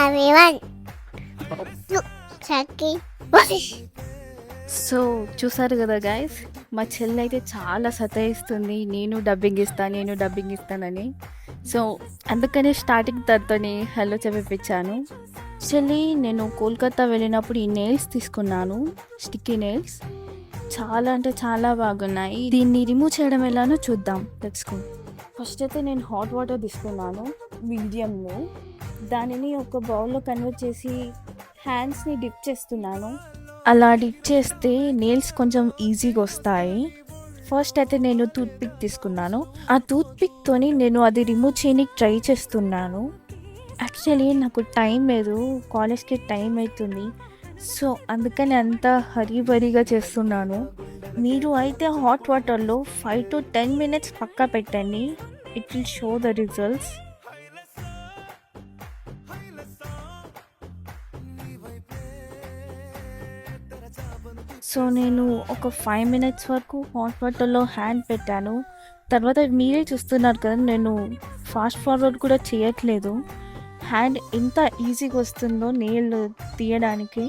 everyone. Look, Chucky. So చూసారు కదా guys, మా చెల్లి అయితే చాలా సతాయిస్తుంది, నేను డబ్బింగ్ ఇస్తానని. సో అందుకనే స్టార్టింగ్ తనతోని హలో చెప్పిపించాను. యాక్చువల్లీ నేను కోల్కతా వెళ్ళినప్పుడు ఈ నెయిల్స్ తీసుకున్నాను, స్టిక్కీ నెయిల్స్. చాలా అంటే చాలా బాగున్నాయి. దీన్ని రిమూవ్ చేయడం ఎలానో చూద్దాం. Let's go. ఫస్ట్ అయితే నేను హాట్ వాటర్ తీసుకున్నాను మీడియంలో. దానిని ఒక బౌల్లో కన్వర్ట్ చేసి హ్యాండ్స్ని డిప్ చేస్తున్నాను. అలా డిప్ చేస్తే నెయిల్స్ కొంచెం ఈజీగా వస్తాయి. ఫస్ట్ అయితే నేను టూత్ పిక్ తీసుకున్నాను. ఆ టూత్ పిక్తోని నేను అది రిమూవ్ చేయడానికి ట్రై చేస్తున్నాను. యాక్చువల్లీ నాకు టైం లేదు, కాలేజ్కి టైం అవుతుంది. సో అందుకని అంత హరీబరీగా చేస్తున్నాను. మీరు అయితే హాట్ వాటర్లో 5 to 10 minutes పక్కా పెట్టండి. It will show the results. So నేను ఒక 5 minutes వరకు హాట్ వాటర్లో హ్యాండ్ పెట్టాను. తర్వాత మీరే చూస్తున్నారు కదా, నేను ఫాస్ట్ ఫార్వర్డ్ కూడా చేయట్లేదు. హ్యాండ్ ఎంత ఈజీగా వస్తుందో నెయిల్ తీయడానికి.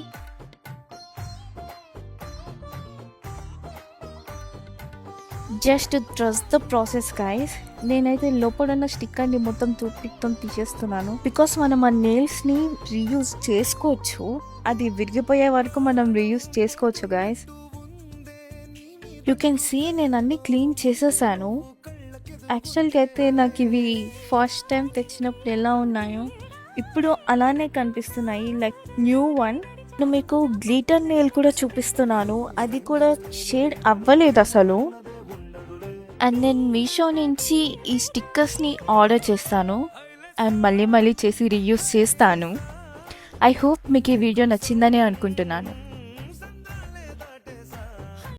Just trust the process guys. నేనైతే లోపల ఉన్న స్టిక్కర్ని మొత్తం టూత్ పిక్తో తీసేస్తున్నాను. బికాస్ మనం ఆ నెయిల్స్ని రీయూజ్ చేసుకోవచ్చు. అది విరిగిపోయే వరకు మనం రీయూజ్ చేసుకోవచ్చు గైస్. యూ కెన్ సీ నేను అన్నీ క్లీన్ చేసేసాను. యాక్చువల్గా అయితే నాకు ఇవి ఫస్ట్ టైం తెచ్చినప్పుడు ఎలా ఉన్నాయో ఇప్పుడు అలానే కనిపిస్తున్నాయి, లైక్ న్యూ వన్. నేను మీకు గ్లిటర్ నెయిల్ కూడా చూపిస్తున్నాను, అది కూడా షేడ్ అవ్వలేదు అసలు. అండ్ నేను మీషో నుంచి ఈ స్టిక్కర్స్ని ఆర్డర్ చేస్తాను అండ్ మళ్ళీ చేసి రీయూజ్ చేస్తాను. ఐ హోప్ మీకు ఈ వీడియో నచ్చిందని అనుకుంటున్నాను.